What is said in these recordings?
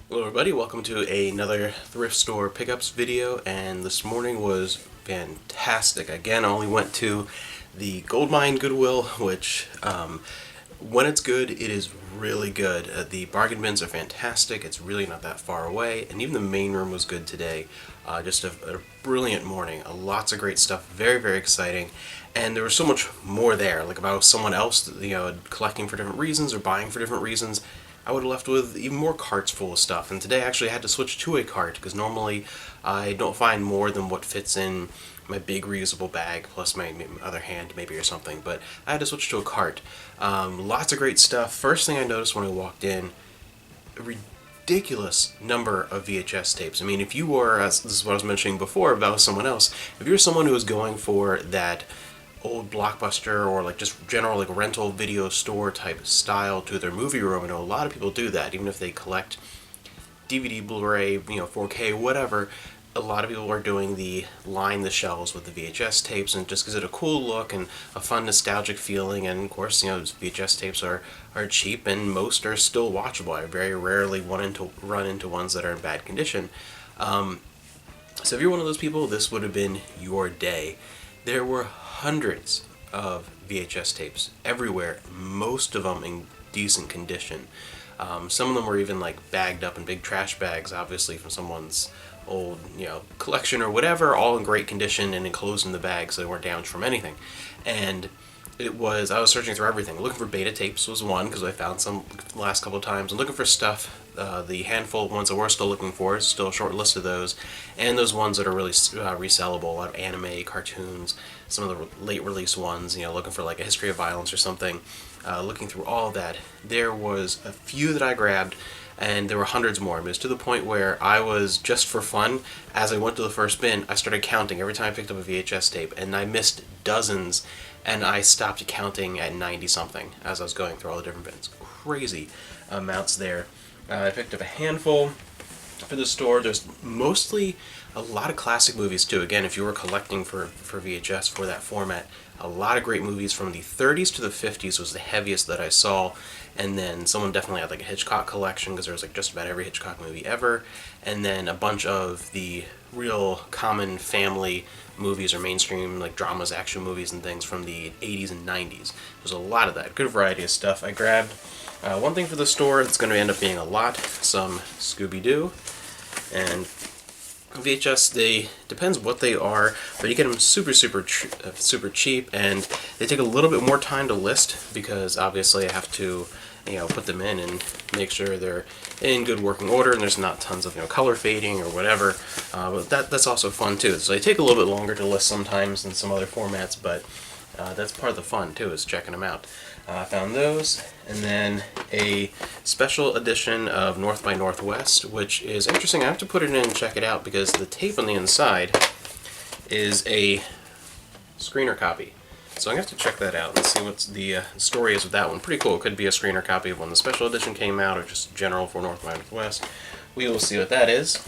Hello everybody, welcome to another thrift store pickups video, and this morning was fantastic. Again, I only went to the Goldmine Goodwill, which when it's good, it is really good. The bargain bins are fantastic, it's really not that far away, and even the main room was good today. Just a brilliant morning, lots of great stuff, very, very exciting. And there was so much more there, like if I was someone else, collecting for different reasons or buying for different reasons, I would have left with even more carts full of stuff. And today I actually had to switch to a cart because normally I don't find more than what fits in my big reusable bag plus my other hand maybe or something. But I had to switch to a cart. Lots of great stuff. First thing I noticed when I walked in, a ridiculous number of VHS tapes. I mean, if you were, as this is what I was mentioning before about someone else, if you're someone who is going for that old Blockbuster or like just general like rental video store type style to their movie room. I know a lot of people do that, even if they collect DVD, Blu-ray, 4K, whatever. A lot of people are doing the line the shelves with the VHS tapes, and just gives it a cool look and a fun nostalgic feeling. And of course, VHS tapes are cheap, and most are still watchable. I very rarely run into ones that are in bad condition. So if you're one of those people, this would have been your day. There were hundreds of VHS tapes everywhere, most of them in decent condition. Some of them were even like bagged up in big trash bags, obviously from someone's old, collection or whatever, all in great condition and enclosed in the bag so they weren't damaged from anything. And I was searching through everything. Looking for beta tapes was one, because I found some the last couple of times. And looking for stuff, the handful of ones that we're still looking for, still a short list of those. And those ones that are really resellable, a lot of anime, cartoons, some of the late release ones, looking for like a history of violence or something. Looking through all of that, there was a few that I grabbed, and there were hundreds more. I mean, it was to the point where I was, just for fun, as I went to the first bin, I started counting every time I picked up a VHS tape, and I missed dozens, and I stopped counting at 90-something as I was going through all the different bins. Crazy amounts there. I picked up a handful for the store. There's mostly a lot of classic movies, too. Again, if you were collecting for VHS for that format, a lot of great movies from the 30s to the 50s was the heaviest that I saw. And then someone definitely had like a Hitchcock collection, because there was like just about every Hitchcock movie ever. And then a bunch of the real common family movies or mainstream like dramas, action movies and things from the 80s and 90s. There's a lot of that. Good variety of stuff. I grabbed one thing for the store that's going to end up being a lot. Some Scooby-Doo. And VHS, they depends what they are, but you get them super cheap, and they take a little bit more time to list, because obviously I have to put them in and make sure they're in good working order and there's not tons of color fading or whatever. But that's also fun too. So they take a little bit longer to list sometimes than some other formats, but that's part of the fun too, is checking them out. I found those, and then a special edition of North by Northwest, which is interesting. I have to put it in and check it out, because the tape on the inside is a screener copy. So I'm going to have to check that out and see what the story is with that one. Pretty cool. It could be a screener copy of when the special edition came out, or just general for North by Northwest. We will see what that is.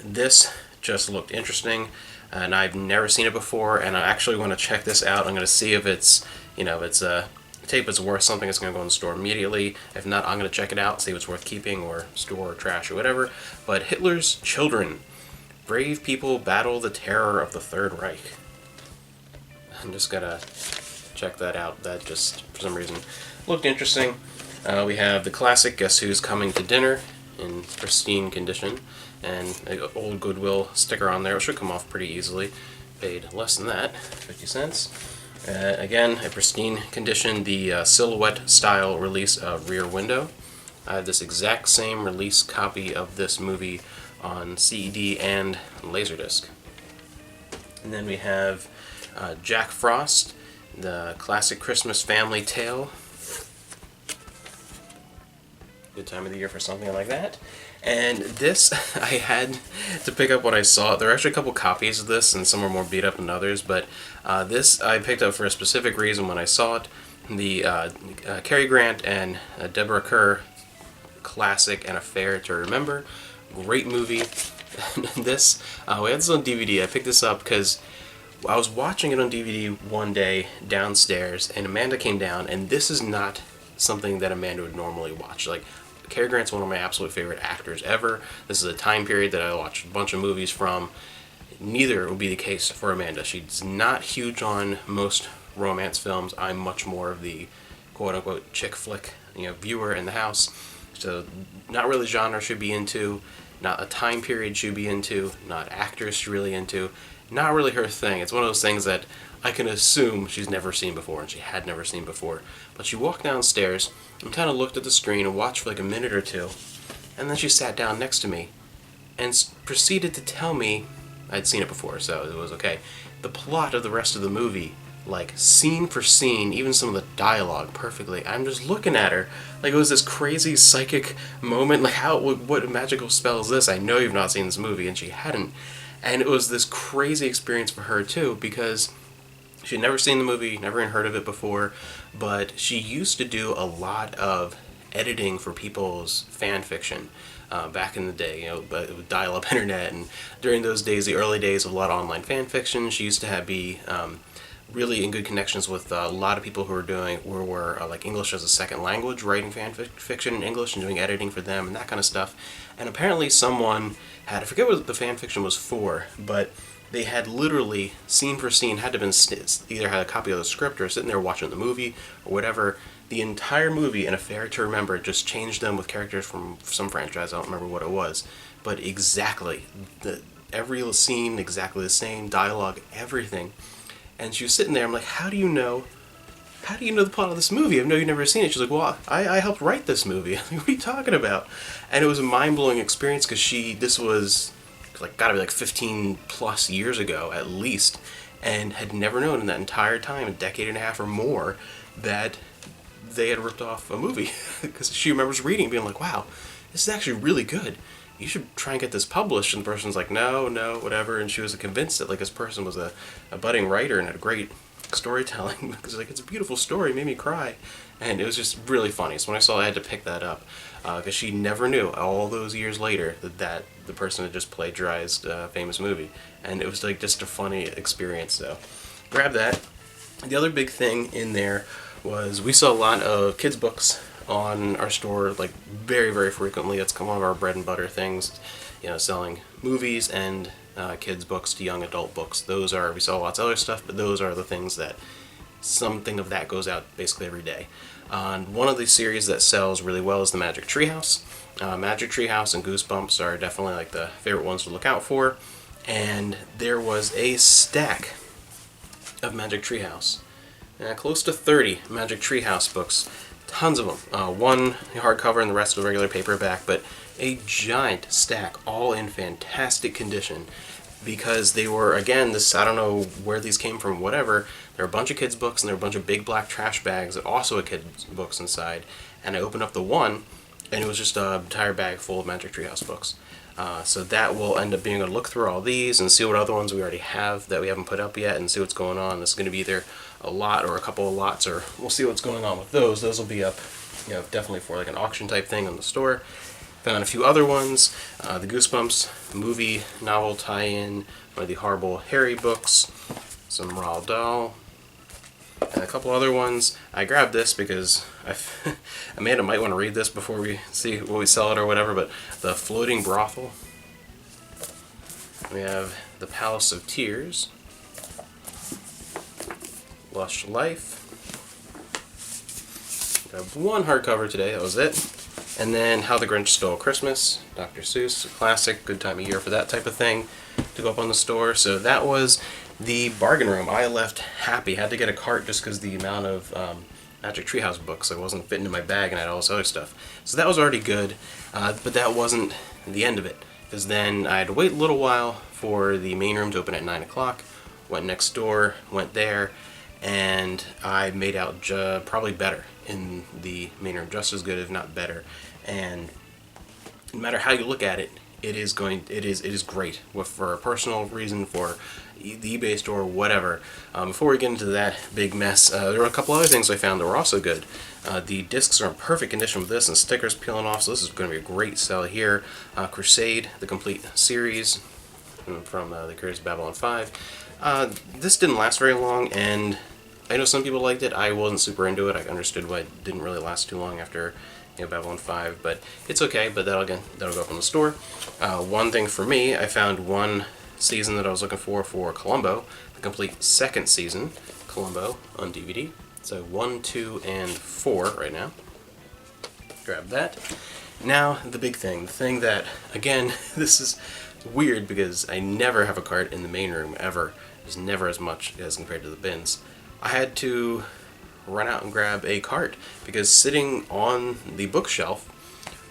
This just looked interesting, and I've never seen it before, and I actually want to check this out. I'm going to see if it's, it's a tape is worth something. It's going to go in the store immediately. If not, I'm going to check it out, see if it's worth keeping, or store, or trash, or whatever. But Hitler's Children. Brave people battle the terror of the Third Reich. I'm just going to check that out. That just, for some reason, looked interesting. We have the classic Guess Who's Coming to Dinner in pristine condition, and an old Goodwill sticker on there. It should come off pretty easily. Paid less than that, 50 cents. Again, a pristine condition, the silhouette style release of Rear Window. I have this exact same release copy of this movie on CD and Laserdisc. And then we have Jack Frost, the classic Christmas family tale. Good time of the year for something like that. And this, I had to pick up when I saw it. There are actually a couple copies of this, and some are more beat up than others, but this I picked up for a specific reason when I saw it. The Cary Grant and Deborah Kerr classic, An Affair to Remember. Great movie. This, we had this on DVD. I picked this up because I was watching it on DVD one day downstairs, and Amanda came down, and this is not something that Amanda would normally watch. Like, Cary Grant's one of my absolute favorite actors ever. This is a time period that I watched a bunch of movies from. Neither would be the case for Amanda. She's not huge on most romance films. I'm much more of the quote-unquote chick flick, viewer in the house. So not really genre she'd be into, not a time period she'd be into, not actors she's really into. Not really her thing. It's one of those things that I can assume she's never seen before, and she had never seen before. But she walked downstairs and kind of looked at the screen and watched for like a minute or two, and then she sat down next to me and proceeded to tell me, I'd seen it before, so it was okay, the plot of the rest of the movie, like scene for scene, even some of the dialogue perfectly. I'm just looking at her like it was this crazy psychic moment, like what magical spell is this? I know you've not seen this movie, and she hadn't. And it was this crazy experience for her too, because she'd never seen the movie, never even heard of it before, but she used to do a lot of editing for people's fan fiction back in the day, with dial-up internet, and during those days, the early days of a lot of online fan fiction, she used to be really in good connections with a lot of people who were like English as a second language, writing fan fiction in English and doing editing for them and that kind of stuff. And apparently someone had, I forget what the fan fiction was for, but they had literally, scene for scene, had to have been either had a copy of the script or sitting there watching the movie or whatever. The entire movie, in A Fair to Remember, just changed them with characters from some franchise. I don't remember what it was, but exactly every scene exactly the same, dialogue, everything. And she was sitting there. I'm like, how do you know the plot of this movie? I know you've never seen it. She's like, well, I helped write this movie. I'm like, what are you talking about? And it was a mind-blowing experience because this was like gotta be like 15 plus years ago at least, and had never known in that entire time, a decade and a half or more, that they had ripped off a movie. Because she remembers reading and being like, wow, this is actually really good. You should try and get this published. And the person's like, no, whatever. And she was convinced that like this person was a budding writer and had great storytelling, because like it's a beautiful story, it made me cry, and it was just really funny. So when I saw it, I had to pick that up, because she never knew all those years later that the person had just plagiarized a famous movie, and it was like just a funny experience. So grab that. The other big thing in there was we saw a lot of kids books on our store, like very, very frequently. That's one of our bread and butter things, selling movies and kids books to young adult books. We saw lots of other stuff, but those are the things that something of that goes out basically every day. One of the series that sells really well is the Magic Treehouse. Magic Treehouse and Goosebumps are definitely like the favorite ones to look out for. And there was a stack of Magic Treehouse. Close to 30 Magic Treehouse books. Tons of them. One hardcover and the rest of the regular paperback, but a giant stack, all in fantastic condition, because they were, again, I don't know where these came from, whatever. There were a bunch of kids' books, and there were a bunch of big black trash bags that also had kids' books inside. And I opened up the one, and it was just an entire bag full of Magic Treehouse books. So that will end up being able to look through all these and see what other ones we already have that we haven't put up yet, and see what's going on. This is going to be either a lot or a couple of lots, or we'll see what's going on with those. Those will be up, definitely for like an auction type thing on the store. Found a few other ones, the Goosebumps movie novel tie-in, one of the Horrible Harry books, some Roald Dahl, and a couple other ones. I grabbed this because Amanda might want to read this before we see what we sell it or whatever, but The Floating Brothel. We have The Palace of Tears, Lush Life. Grabbed one hardcover today, that was it. And then How the Grinch Stole Christmas, Dr. Seuss, a classic, good time of year for that type of thing to go up on the store. So that was the bargain room. I left happy. Had to get a cart just because the amount of Magic Treehouse books, I wasn't fitting in my bag, and I had all this other stuff. So that was already good, but that wasn't the end of it, because then I had to wait a little while for the main room to open at 9 o'clock. Went next door, went there, and I made out probably better in the main room, just as good if not better. And no matter how you look at it, it is great for a personal reason, for the eBay store, whatever. Before we get into that big mess, there were a couple other things I found that were also good. The discs are in perfect condition with this, and stickers peeling off, so this is going to be a great sell here. Crusade, the complete series from the Curious Babylon 5. This didn't last very long, and I know some people liked it. I wasn't super into it. I understood why it didn't really last too long after Babylon 5, but it's okay, but that'll go up in the store. One thing for me, I found one season that I was looking for Columbo, the complete second season, Columbo, on DVD. So 1, 2, and 4 right now. Grab that. Now, the big thing. The thing that, again, this is weird because I never have a cart in the main room, ever. There's never as much as compared to the bins. I had to run out and grab a cart because sitting on the bookshelf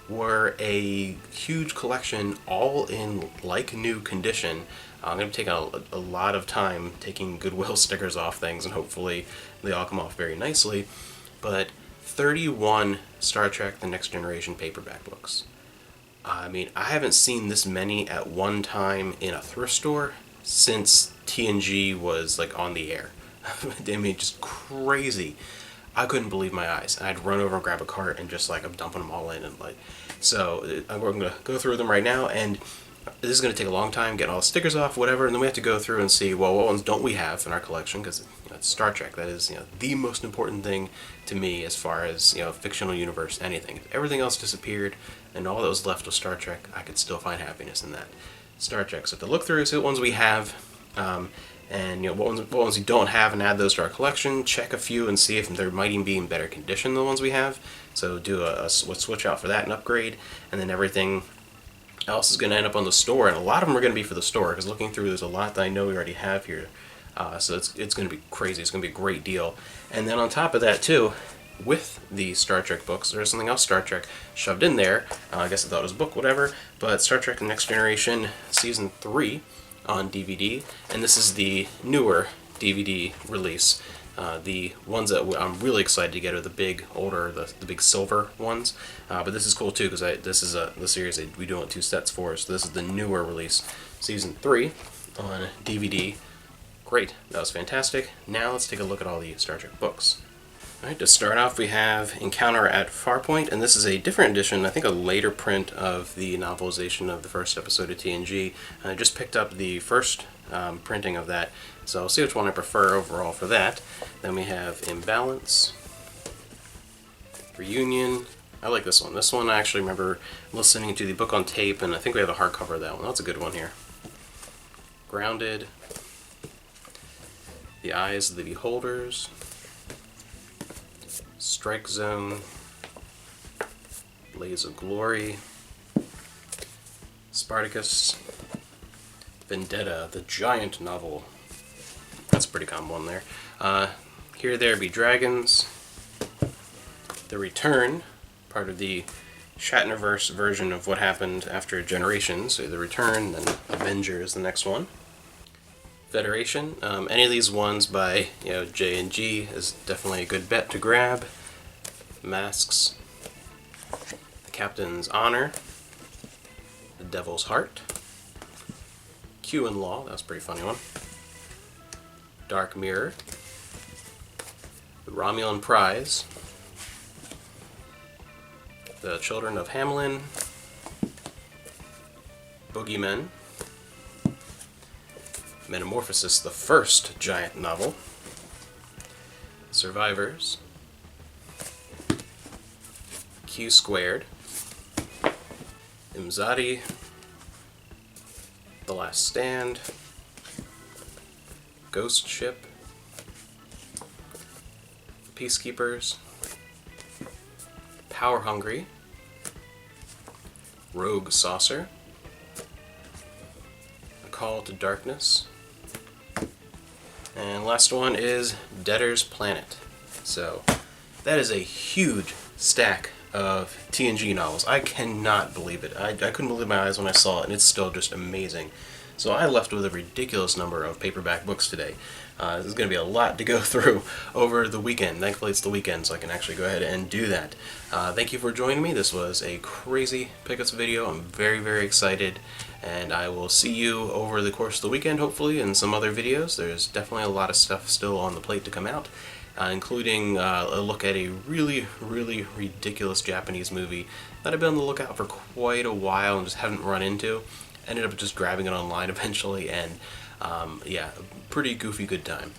were a huge collection, all in like new condition. I'm going to take a lot of time taking Goodwill stickers off things, and hopefully they all come off very nicely. But 31 Star Trek The Next Generation paperback books. I mean, I haven't seen this many at one time in a thrift store since TNG was like on the air. I mean, just crazy. I couldn't believe my eyes. I'd run over and grab a cart and just like I'm dumping them all in, and like, so we're going to go through them right now, and this is going to take a long time, getting all the stickers off, whatever, and then we have to go through and see, well, what ones don't we have in our collection, because it's Star Trek. That is, the most important thing to me as far as, fictional universe, anything. If everything else disappeared and all that was left was Star Trek, I could still find happiness in that. Star Trek. So to look through, see what ones we have, and what ones we don't have, and add those to our collection. Check a few and see if they might even be in better condition than the ones we have. So do a switch out for that and upgrade, and then everything else is going to end up on the store, and a lot of them are going to be for the store, because looking through, there's a lot that I know we already have here. So it's going to be crazy. It's going to be a great deal. And then on top of that too, with the Star Trek books, there's something else Star Trek shoved in there. I guess I thought it was a book, whatever, but Star Trek The Next Generation Season 3 on DVD, and this is the newer DVD release. The ones that I'm really excited to get are the big, older, the big silver ones. But this is cool too, because this is the series that we do want 2 sets for. So this is the newer release, Season 3 on DVD. Great, that was fantastic. Now let's take a look at all the Star Trek books. Alright, to start off we have Encounter at Farpoint, and this is a different edition, I think a later print of the novelization of the first episode of TNG. I just picked up the first printing of that, so I'll see which one I prefer overall for that. Then we have Imbalance, Reunion. I like this one. This one I actually remember listening to the book on tape, and I think we have a hardcover of that one. That's a good one here. Grounded, The Eyes of the Beholders, Strike Zone, Blaze of Glory, Spartacus, Vendetta, the giant novel. That's a pretty common one there. Here There Be Dragons, The Return, part of the Shatnerverse version of what happened after Generations. So The Return, then Avenger is the next one. Federation. Any of these ones by J&G is definitely a good bet to grab. Masks, The Captain's Honor, The Devil's Heart, Q and Law, that was a pretty funny one. Dark Mirror, The Romulan Prize, The Children of Hamelin, Boogeymen, Metamorphosis, the first giant novel, Survivors, Q Squared, Imzadi, The Last Stand, Ghost Ship, Peacekeepers, Power Hungry, Rogue Saucer, A Call to Darkness, and last one is Debtor's Planet. So that is a huge stack of TNG novels. I cannot believe it. I couldn't believe my eyes when I saw it, and it's still just amazing. So I left with a ridiculous number of paperback books today. This is going to be a lot to go through over the weekend. Thankfully it's the weekend, so I can actually go ahead and do that. Thank you for joining me. This was a crazy pickups video. I'm very, very excited, and I will see you over the course of the weekend, hopefully, in some other videos. There's definitely a lot of stuff still on the plate to come out, including a look at a really, really ridiculous Japanese movie that I've been on the lookout for quite a while and just haven't run into. Ended up just grabbing it online eventually, and yeah, pretty goofy good time.